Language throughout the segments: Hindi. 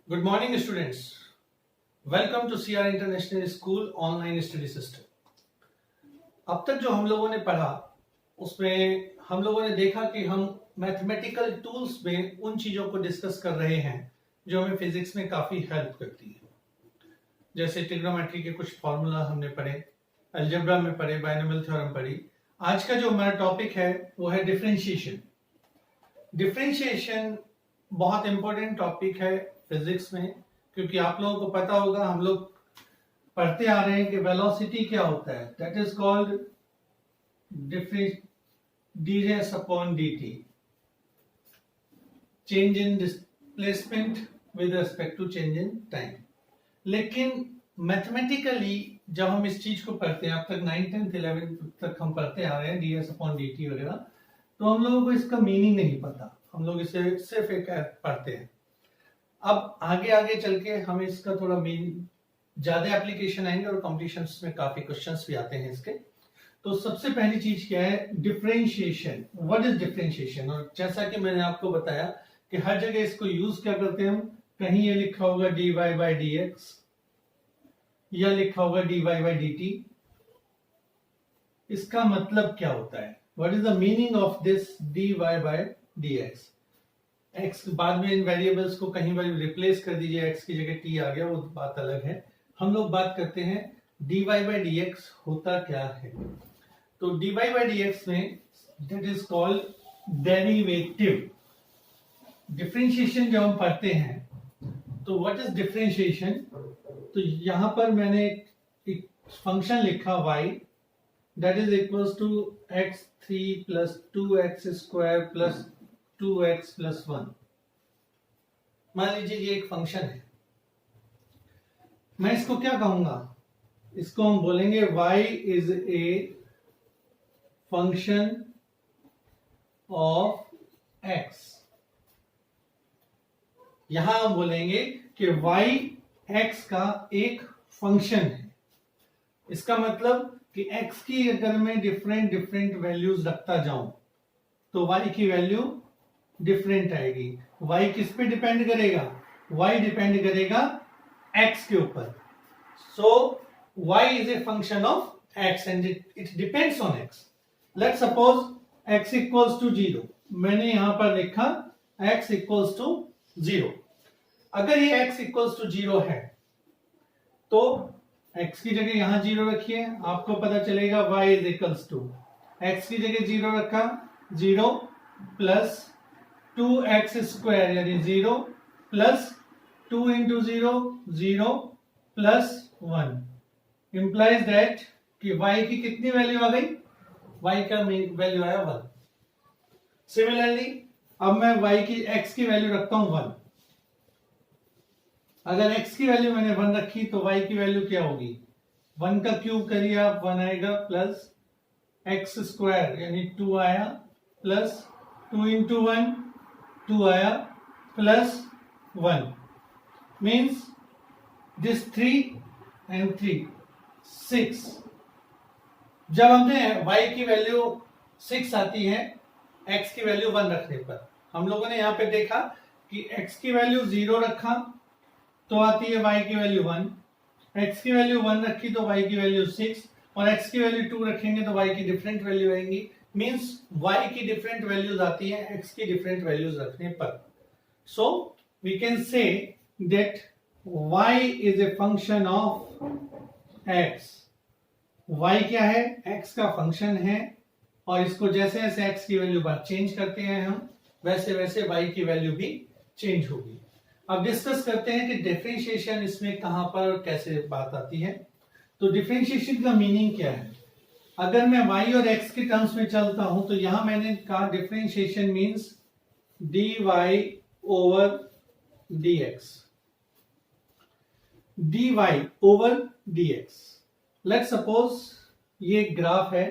Good morning students, welcome to CR international school online study system. अब तक जो हम लोगों ने पढ़ा उसमें हम लोगों ने देखा कि हम मैथमेटिकल टूल्स में उन चीजों को डिस्कस कर रहे हैं जो हमें फिजिक्स में काफी हेल्प करती है। जैसे ट्रिग्नोमेट्री के कुछ फॉर्मूला हमने पढ़े, अलजेब्रा में पढ़े, बायनोमियल थ्योरम पढ़ी। आज का जो हमारा टॉपिक है वो है डिफरेंशिएशन। डिफरेंशिएशन बहुत इंपॉर्टेंट टॉपिक है फिजिक्स में, क्योंकि आप लोगों को पता होगा, हम लोग पढ़ते आ रहे हैं कि वेलोसिटी क्या होता है। That is called dS upon dt, change in displacement with respect to change in time. लेकिन मैथमेटिकली जब हम इस चीज को पढ़ते हैं, अब तक 9th 10th 11th तक हम पढ़ते आ रहे हैं dS अपॉन dt वगैरह, तो हम लोगों को इसका मीनिंग नहीं पता। हम लोग इसे सिर्फ एक पढ़ते हैं। अब आगे आगे चल के हमें इसका थोड़ा ज्यादा एप्लीकेशन आएंगे और कॉम्पिटिशन्स में काफी क्वेश्चंस भी आते हैं इसके। तो सबसे पहली चीज क्या है? डिफरेंशिएशन। What is differentiation? और जैसा कि मैंने आपको बताया कि हर जगह इसको यूज क्या करते हैं हम, कहीं ये लिखा होगा dy by dx या लिखा होगा dy by dt। इसका मतलब क्या होता है? What is the meaning of this dy by dx? x बाद में इन वेरिएबल्स को कहीं पर रिप्लेस कर दीजिए, x की जगह t आ गया, वो बात अलग है। हम लोग बात करते हैं dy by dx होता क्या है। तो dy by dx में that is called derivative. Differentiation जब हम पढ़ते हैं तो व्हाट इज डिफरेंशिएशन? तो यहां पर मैंने एक फंक्शन लिखा y that is equals to x3 plus 2x square plus 2x plus 1। मान लीजिए ये एक फंक्शन है। मैं इसको क्या कहूंगा? इसको हम बोलेंगे y is a function of x। यहां हम बोलेंगे कि y x का एक फंक्शन है। इसका मतलब कि x की अगर मैं डिफरेंट डिफरेंट वैल्यूज रखता जाऊं तो y की वैल्यू डिफरेंट आएगी। y किस पे डिपेंड करेगा? y डिपेंड करेगा x के ऊपर। So y is a function of x and it depends on x। Let's suppose x equals to 0। मैंने यहां पर लिखा x इक्वल्स टू 0। अगर ये x इक्वल्स टू 0 है तो x की जगह यहां 0 रखिए, आपको पता चलेगा y is equals to x की जगह 0 रखा, 0 प्लस 2x स्क्वायर यानी 0 plus 2 into 0 0 plus 1 implies that कि y की कितनी वैल्यू आ गई? y का वैल्यू आया 1। सिमिलरली अब मैं y की x की वैल्यू रखता हूं 1। अगर x की वैल्यू मैंने 1 रखी तो y की वैल्यू क्या होगी? 1 का क्यूब करिए आप, 1 आएगा प्लस x स्क्वायर यानी 2 आया प्लस 2 इंटू 1 2 आया प्लस 1 मीन्स दिस 3 एंड 3 6। जब हमने y की वैल्यू 6 आती है x की वैल्यू 1 रखने पर, हम लोगों ने यहां पे देखा कि x की वैल्यू 0 रखा तो आती है y की वैल्यू 1, x की वैल्यू 1 रखी तो y की वैल्यू 6, और x की वैल्यू 2 रखेंगे तो y की डिफरेंट वैल्यू आएंगी। मींस y की डिफरेंट वैल्यूज आती है x की डिफरेंट वैल्यूज रखने पर। So we can say that y is a function of x। y क्या है? x का फंक्शन है, और इसको जैसे जैसे x की वैल्यू बार चेंज करते हैं हम, वैसे वैसे y की वैल्यू भी चेंज होगी। अब डिस्कस करते हैं कि डिफरेंशिएशन इसमें कहां पर और कैसे बात आती है। तो डिफरेंशिएशन का मीनिंग क्या है? अगर मैं y और x के टर्म्स में चलता हूं तो यहां मैंने कहा differentiation means dy over dx, dy over dx। Let's suppose ये ग्राफ है,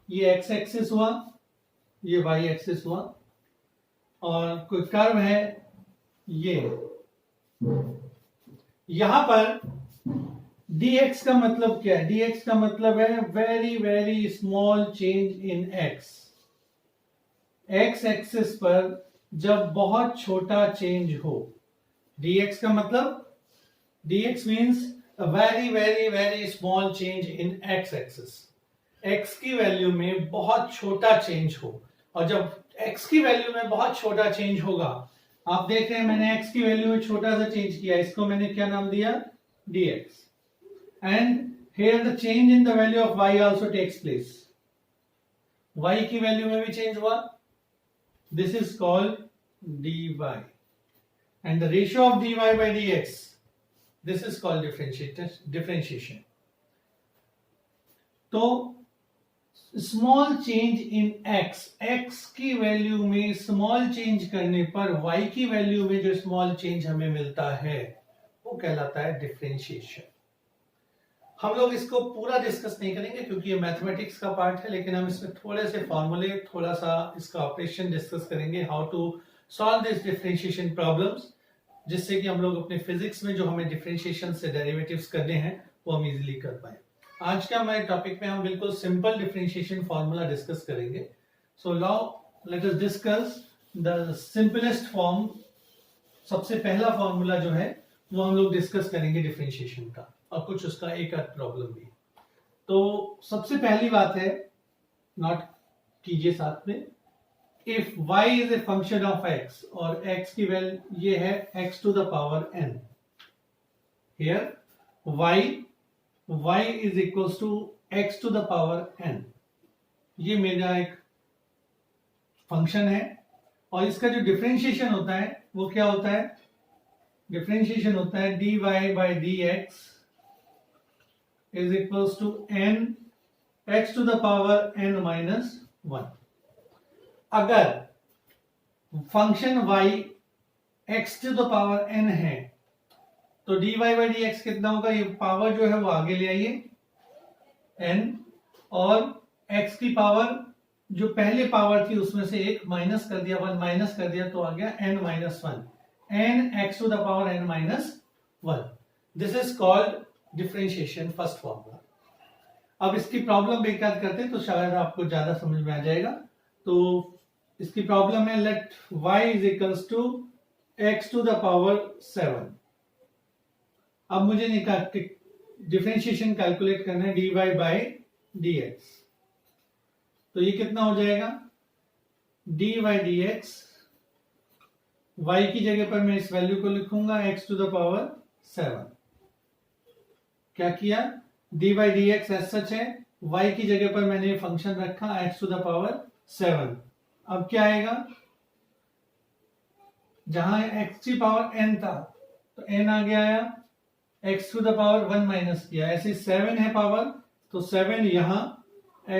ये x एक्सिस हुआ, ये y एक्सिस हुआ, और कोई कर्व है ये। यहां पर dx का मतलब क्या है? dx का मतलब है very very small change in x। x axis पर जब बहुत छोटा चेंज हो dx का मतलब dx means a very very very small change in x axis, x की वैल्यू में बहुत छोटा चेंज हो। और जब x की वैल्यू में बहुत छोटा चेंज होगा, आप देख रहे हैं मैंने x की वैल्यू में छोटा सा चेंज किया, इसको मैंने क्या नाम दिया, dx। And here the change in the value of y also takes place, y की वैल्यू में भी चेंज हुआ, this is called dy, and the ratio of dy by dx, this is called differentiation। तो स्मॉल चेंज इन x की वैल्यू में स्मॉल चेंज करने पर y की वैल्यू में जो स्मॉल चेंज हमें मिलता है वो कहलाता है डिफरेंशिएशन। हम लोग इसको पूरा डिस्कस नहीं करेंगे क्योंकि ये मैथमेटिक्स का पार्ट है, लेकिन हम इसमें थोड़े से फॉर्मूले, थोड़ा सा इसका ऑपरेशन डिस्कस करेंगे, how to solve this differentiation problems, जिससे कि हम लोग अपने फिजिक्स में जो हमें डिफरेंशिएशन से डेरिवेटिव्स करने हैं वो हम इजीली कर पाए। आज का हमारे टॉपिक में हम बिल्कुल सिंपल डिफरेंशिएशन फॉर्मूला डिस्कस करेंगे। So now let us discuss the simplest form. सबसे पहला फॉर्मूला जो है वो हम लोग डिस्कस करेंगे डिफरेंशिएशन का, और कुछ उसका एक आध प्रॉब्लम भी। तो सबसे पहली बात है, नोट कीजिए साथ में, if y is a function of x और x की वैल्यू ये है x to the power n, here y is equals to x to the power n, ये मेरा एक फंक्शन है। और इसका जो डिफरेंशिएशन होता है वो क्या होता है, डिफरेंशिएशन होता है dy by dx is equals to n x to the power n minus 1। अगर function y x to the power n है तो dy by dx कितना होगा, ये पावर जो है वो आगे ले आइए n, और x की पावर जो पहले पावर थी उसमें से एक माइनस कर दिया, 1 माइनस कर दिया, तो आ गया n minus 1, n x to the power n minus 1। This is called differentiation, first formula. अब इसकी प्रॉब्लम बेकार करते हैं तो शायद आपको ज्यादा समझ में आ जाएगा। तो इसकी प्रॉब्लम है, let y is equals to x to the power 7। अब मुझे डिफरेंशिएशन कैलकुलेट करना है dy बाई dx। तो ये कितना हो जाएगा, dy dx, y की जगह पर मैं इस वैल्यू को लिखूंगा x टू द पावर 7। क्या किया, dy by dx as such है, y की जगह पर मैंने फंक्शन रखा x टू द पावर 7। अब क्या आएगा, जहां x की पावर n था तो n आगे आया, x to the power 1 minus किया, ऐसे 7 है पावर तो 7 यहां,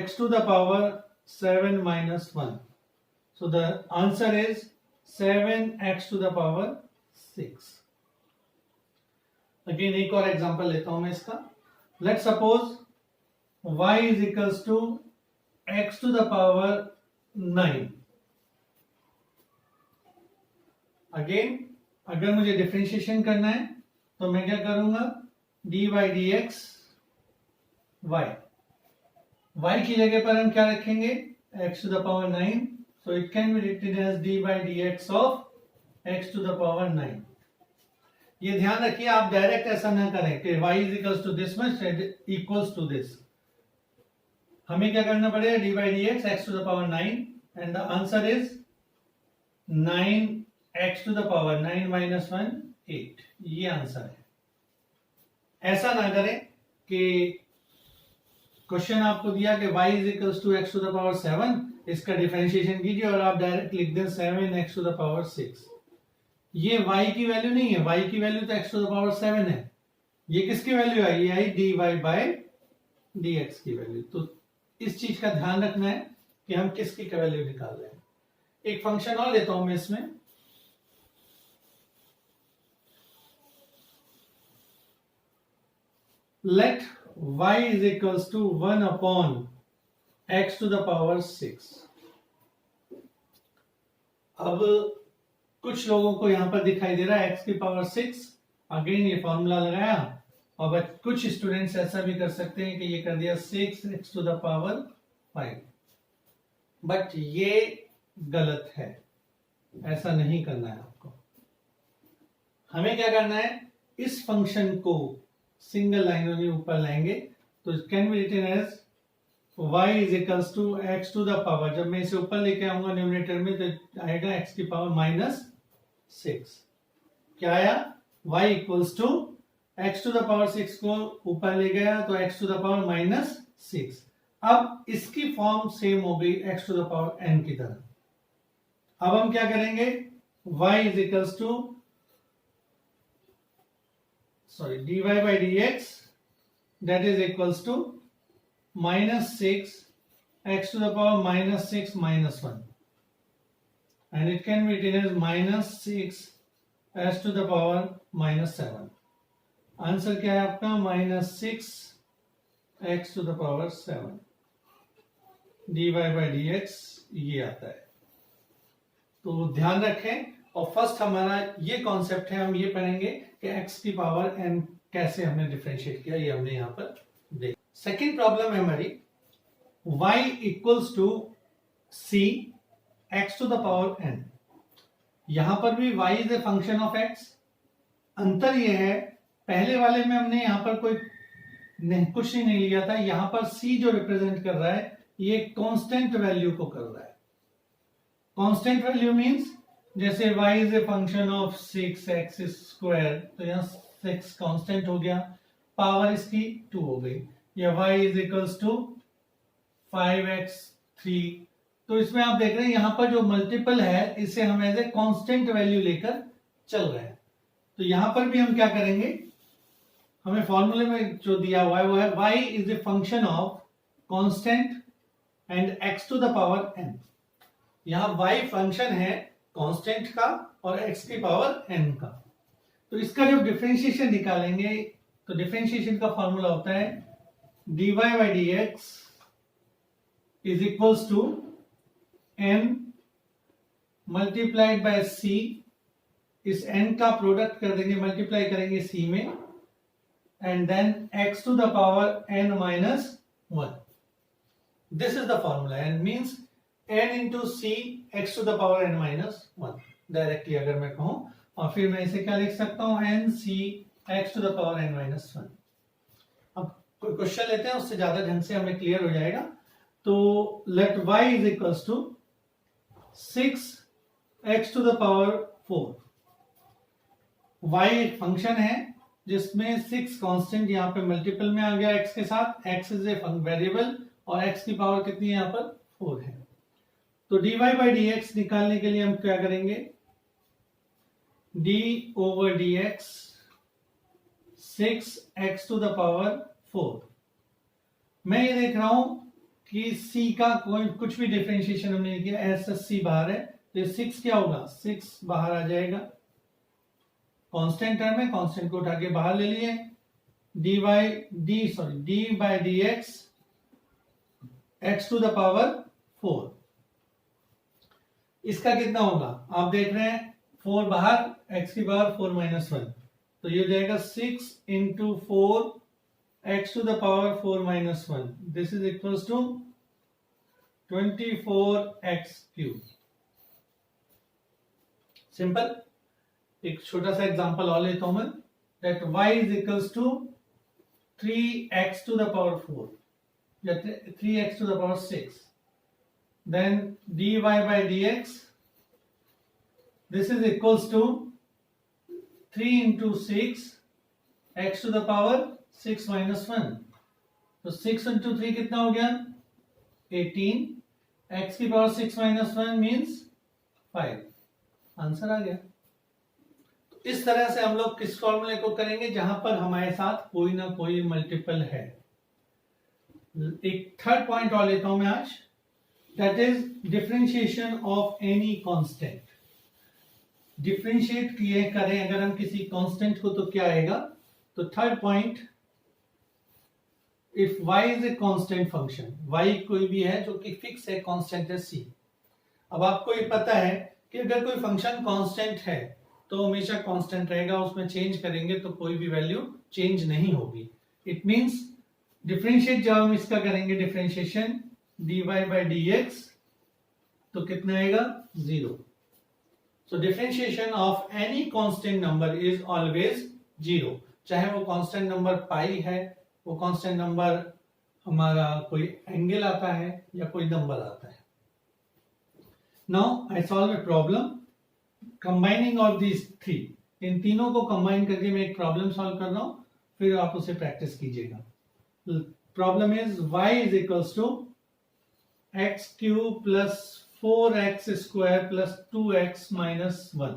x to the power 7 minus 1। So the answer is 7x to the power 6। Again एक और एग्जांपल लेता हूं मैं इसका। Let suppose y is equals to x to the power 9। Again अगर मुझे डिफरेंशिएशन करना है तो मैं क्या करूंगा, dy dx y की जगह पर हम क्या रखेंगे, x to the power 9, so it can be written as dy dx of x to the power 9। ये ध्यान रखिए, आप डायरेक्ट ऐसा ना करें कि y is equals to this much equals to this. हमें क्या करना पड़ेगा, dy dx x to the power 9, and the answer is 9x to the power 9 minus 1 8, ये आंसर है। ऐसा ना करें कि क्वेश्चन आपको दिया कि y is equals to x to the power 7, इसका डिफरेंशिएशन कीजिए और आप डायरेक्ट लिख दें 7x टू द पावर 6। ये y की वैल्यू नहीं है, y की वैल्यू तो x टू द पावर 7 है। ये किसकी वैल्यू आई, ये आई dy बाय dx की वैल्यू। तो इस चीज का ध्यान रखना है कि हम किसकी का वैल्यू निकाल रहे हैं। एक फंक्शन और लेता हूं मैं इसमें, let y is equals to 1 upon x to the power 6। अब कुछ लोगों को यहां पर दिखाई दे रहा है x की पावर 6, अगेन ये फॉर्मूला लगाया, और कुछ स्टूडेंट्स ऐसा भी कर सकते हैं कि ये कर दिया 6x to the power 5, but ये गलत है, ऐसा नहीं करना है आपको। हमें क्या करना है, इस फंक्शन को सिंगल लाइन में ऊपर लाएंगे तो it can be written as y is equals to x to the power, जब मैं इसे ऊपर लेके आऊंगा न्यूमरेटर में तो आएगा x की पावर -6। क्या आया, y equals to x to the power 6 को ऊपर ले गया तो x टू द पावर -6। अब इसकी फॉर्म सेम हो गई x to the power n की तरह। अब हम क्या करेंगे, y is equals to dy by dx that is equals to -6 x to the power -6 -1, and it can be written as -6 s to the power -7। Answer क्या है आपका, -6 x to the power 7 dy by dx ये आता है। तो ध्यान रखें, और फर्स्ट हमारा ये कॉन्सेप्ट है, हम ये पढ़ेंगे कि x की पावर n कैसे हमने डिफरेंशिएट किया, ये हमने यहां पर देखा। सेकेंड प्रॉब्लम है हमारी y equals to c x to the power n। यहां पर भी y is a function of x। अंतर ये है, पहले वाले में हमने यहां पर कुछ नहीं लिया था, यहां पर c जो रिप्रेजेंट कर रहा है ये कांस्टेंट वैल्यू को कर रहा है। कांस्टेंट वैल्यू मींस जैसे y is a function of 6x square, तो यहाँ 6 कांस्टेंट हो गया, पावर इसकी 2 हो गई, या y is equals to 5x3। तो इसमें आप देख रहे हैं यहां पर जो मल्टीपल है इसे हम एज ए कांस्टेंट वैल्यू लेकर चल रहे हैं। तो यहां पर भी हम क्या करेंगे, हमें फॉर्मूले में जो दिया हुआ है वो है y is a function of constant and x to the power n। यहां y फंक्शन है कांस्टेंट का और x की पावर n का। तो इसका जब डिफरेंशिएशन निकालेंगे तो डिफरेंशिएशन का फॉर्मूला होता है dy by dx is equals to n multiplied by c। इस n का प्रोडक्ट कर देंगे, मल्टीप्लाई करेंगे c में, and then x to the power n minus 1। This is the formula, n means n into c x to the power n minus 1 directly अगर मैं कहूं, और फिर मैं इसे क्या लिख सकता हूं, n c x to the power n minus 1। अब कोई क्वेश्चन लेते हैं, उससे ज्यादा ढंग से हमें क्लियर हो जाएगा। तो let y is equals to 6 x to the power 4। y एक फंक्शन है जिसमें 6 कांस्टेंट यहाँ पे मल्टीपल में आ गया x के साथ, x इज ए वेरिएबल और x की पावर कितनी है यहाँ पर 4 है। तो dy by dx निकालने के लिए हम क्या करेंगे, d over dx 6x to the power 4। मैं ये देख रहा हूं कि c का कोई कुछ भी डिफरेंशिएशन हमने नहीं किया, ऐसा c बाहर है, तो 6 क्या होगा, 6 बाहर आ जाएगा, कांस्टेंट टर्म है, कांस्टेंट को उठा के बाहर ले लिए, d by dx x to the power 4। इसका कितना होगा, आप देख रहे हैं 4 बाहर, x की पावर 4 माइनस 1, तो ये हो जाएगा 6 into 4 x to the power 4 minus 1। This is equals to 24x cube. Simple. एक छोटा सा एग्जांपल और लेता हूं मैं, that y is equals to 3x to the power 4 या 3x to the power 6। Then dy by dx, this is equals to 3 into 6 x to the power 6 minus 1। तो 6 into 3 कितना हो गया, 18, x की पावर 6 minus 1 means 5। आंसर आ गया। तो इस तरह से हम लोग किस फॉर्मूले को करेंगे, जहां पर हमारे साथ कोई ना कोई मल्टीपल है। एक थर्ड पॉइंट और लेता हूं मैं आज, that is differentiation of any constant। Differentiate किए करें अगर हम किसी कांस्टेंट को तो क्या आएगा, तो third point, if y is a constant function, y कोई भी है जो कि फिक्स है, कांस्टेंट है c। अब आपको ये पता है कि अगर कोई फंक्शन कांस्टेंट है तो हमेशा कांस्टेंट रहेगा, उसमें चेंज करेंगे तो कोई भी वैल्यू चेंज नहीं होगी। इट मींस डिफरेंशिएट जब हम इसका करेंगे डिफरेंशिएशन dy by dx, तो कितना आएगा, 0। So differentiation of any constant number is always 0. चाहे वो constant number पाई है, वो constant number हमारा कोई एंगल आता है या कोई नंबर आता है. Now I solve a problem combining of these three. इन तीनों को कंबाइन करके मैं एक प्रॉब्लम सॉल्व कर रहा हूं, फिर आप उसे प्रैक्टिस कीजिएगा. Problem is y is equals to x cube plus 4x square plus 2x minus 1.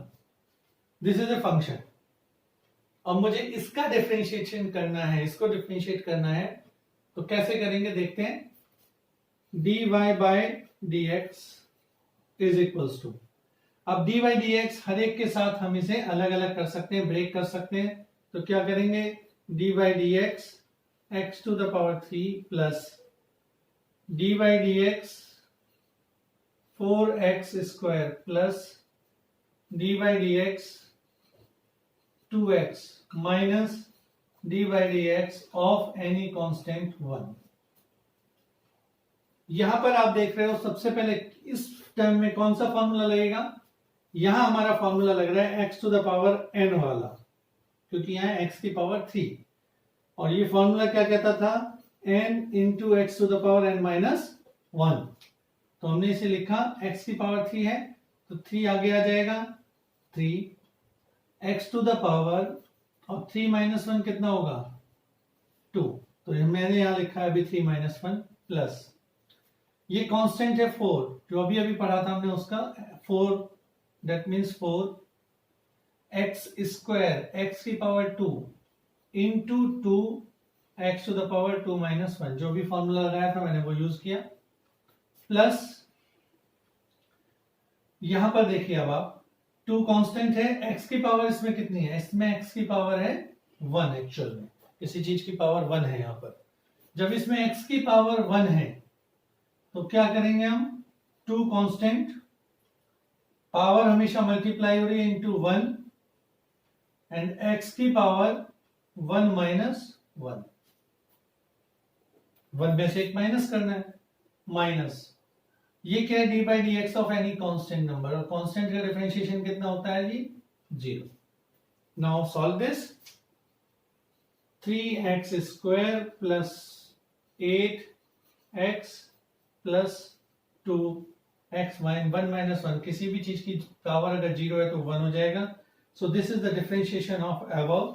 This is a function. अब मुझे इसका डिफरेंशिएशन करना है, इसको डिफरेंशिएट करना है, तो कैसे करेंगे देखते हैं. dy by dx is equals to, अब dy dx हर एक के साथ हम इसे अलग अलग कर सकते हैं, ब्रेक कर सकते हैं. तो क्या करेंगे, dy dx x to the power 3 plus dy dx 4x square plus dy dx 2x minus dy dx of any constant 1. यहां पर आप देख रहे हो सबसे पहले इस टर्म में कौन सा फॉर्मूला लगेगा. यहां हमारा फॉर्मूला लग रहा है x to the power n वाला, क्योंकि यहां x की पावर 3, और ये फॉर्मूला क्या कहता था, n into x to the power n minus 1. तो हमने इसे लिखा x की पावर 3 है, तो 3 आगे आ जाएगा, 3 x टू द पावर, और 3 माइनस 1 कितना होगा, 2. तो मैंने यहां लिखा है अभी 3 माइनस 1 प्लस ये कांस्टेंट है 4, जो अभी अभी पढ़ा था हमने उसका 4, that means 4 x square x की power 2 into 2 x to the power 2 minus 1, जो भी फॉर्मूला लगाया था मैंने वो यूज किया, प्लस यहां पर देखिए अब आप 2 कांस्टेंट है, x की पावर इसमें कितनी है, इसमें x की पावर है 1. एक्चुअल में किसी चीज की पावर 1 है यहां पर. जब इसमें x की पावर 1 है तो क्या करेंगे हम, 2 कांस्टेंट, पावर हमेशा मल्टीप्लाई हो रही है इंटू 1, एंड x की पावर 1 माइनस 1. 1 में से एक माइनस करना है, माइनस ये क्या है, D by D x of any constant number, और कांस्टेंट का डिफरेंशिएशन कितना होता है जी, 0. Now solve this. 3x square plus 8x plus 2x minus 1 minus 1, किसी भी चीज की पावर अगर 0 है तो 1 हो जाएगा. So this is the differentiation of above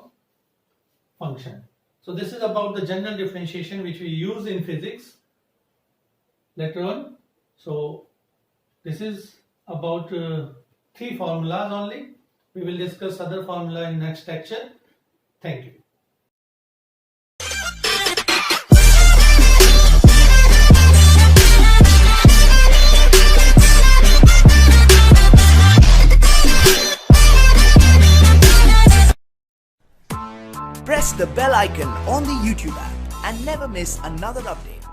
function. So this is about the general differentiation which we use in physics later on. So this is about 3 formulas only. We will discuss other formula in next lecture. Thank you. Press the bell icon on the YouTube app and never miss another update.